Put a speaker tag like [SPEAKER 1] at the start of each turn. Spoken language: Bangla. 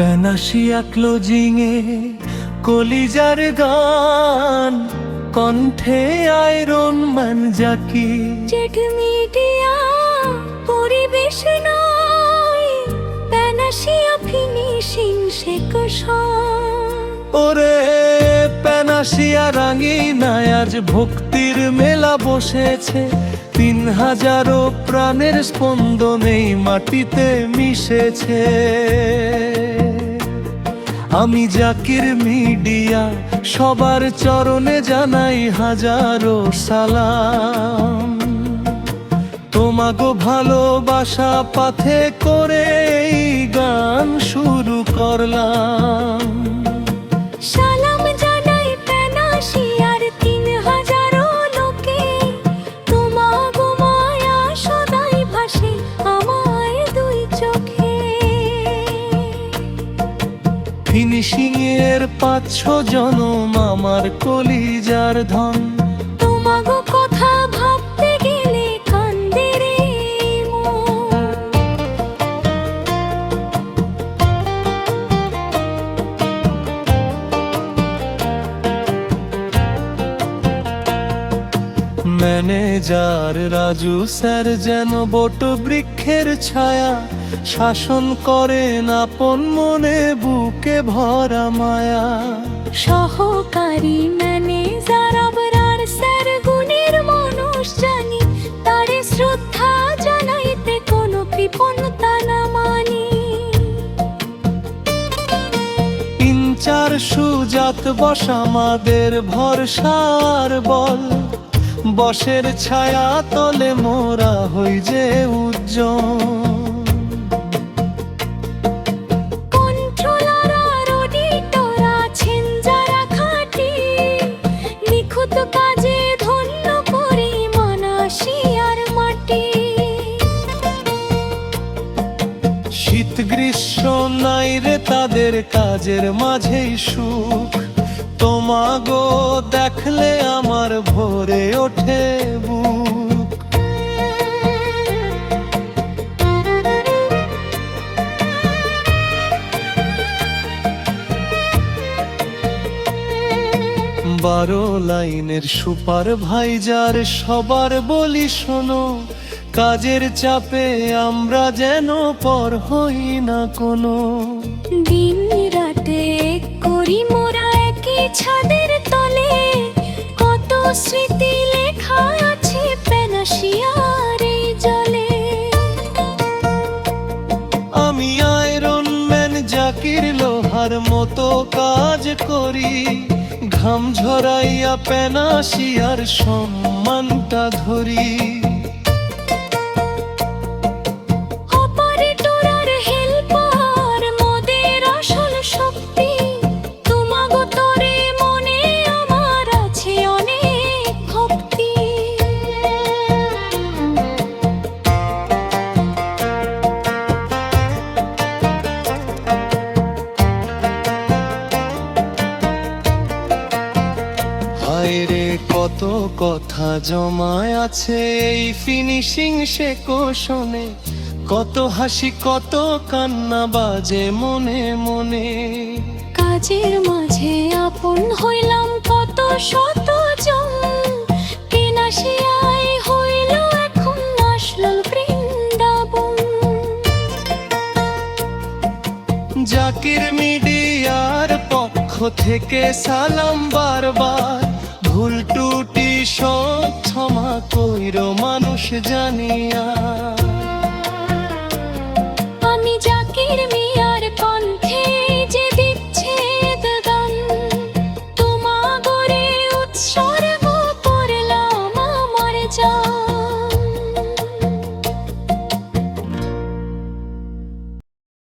[SPEAKER 1] পেনাশিয়া ক্লোজিংয়ে কলিজার গান কণ্ঠে আয়রন ম্যান জাকি
[SPEAKER 2] জেড মিডিয়া পরিবেশনায় পেনাশিয়া ফিনিশিং সেকশন।
[SPEAKER 1] ওরে পেনাশিয়া রাঙিনায় আজ ভক্তির মেলা বসেছে, ৩,০০০ প্রাণের স্পন্দনে মাটিতে মিশেছে। আমি জাকির মিডিয়া সবার চরণে জানাই হাজারো সালাম। তোমাগো ভালোবাসা পাথে করে এই গান শুরু করলাম।
[SPEAKER 2] সালাম জানাই পেনাশিয়ার ৩,০০০ লোকে, তোমাগো মায়া সদাই ভাসে আমার দুই চোখে।
[SPEAKER 1] ফিনিশিং এর ৫-৬ জনম আমার কলিজার ধন।
[SPEAKER 2] তোমাগো কথা ভাবতে গেলে কান্দে রে মন।
[SPEAKER 1] ম্যানেজার রাজু স্যার যেন বট বৃক্ষের ছায়া, শাসন করেন আপন মনে বুকে ভরা মায়া।
[SPEAKER 2] সহকারী ম্যানেজার আবরার স্যার গুণের মানুষ জানি, তারে শ্রদ্ধা জানাইতে কোনো কৃপণতা না মানি।
[SPEAKER 1] ইনচার সুজাত বস আমাদের ভরসার বল, বসের ছায়া তলে মোরা হই যে উজ্জ্বল।
[SPEAKER 2] কন্ট্রোলার আর অডিটর আছেন যারা খাঁটি, নিখুঁত কাজে ধন্য করি পেনাশিয়ার মাটি।
[SPEAKER 1] শীত গ্রীষ্ম নাই রে তাদের কাজের মাঝেই সুখ, তোমাগো দেখলে আমার ভরে ওঠে বুক। বারো লাইনের সুপারভাইজার সবার বলি শোনো, কাজের চাপে আমরা যেন পর হই না কোনো।
[SPEAKER 2] দিন রাতে করি মোরা একই ছাদের তলে, কত স্মৃতি লেখা আছে পেনাশিয়ার এই জলে।
[SPEAKER 1] আমি আয়রন ম্যান জাকির লোহার মতো কাজ করি, ঘাম ঝরাইয়া পেনাশিয়ার সম্মানটা ধরি।
[SPEAKER 2] অপারেটর আর হেল্পার মোদের আসল শক্তি, তোমাগো তরে মনে আমার আছে অনেক ভক্তি।
[SPEAKER 1] হায় রে কত কথা জমায় আছে এই ফিনিশিং সেকশনে, কত হাসি কত কান্না বাজে মনে মনে।
[SPEAKER 2] কাজের মাঝে আপন হইলাম কত শত জন, পেনাশিয়ায় হইল এখন আসল বৃন্দাবন।
[SPEAKER 1] জাকির মিডিয়ার পক্ষ থেকে সালাম বারবার, ভুল টুটি সব ক্ষমা কইরো মানুষ জানিয়া।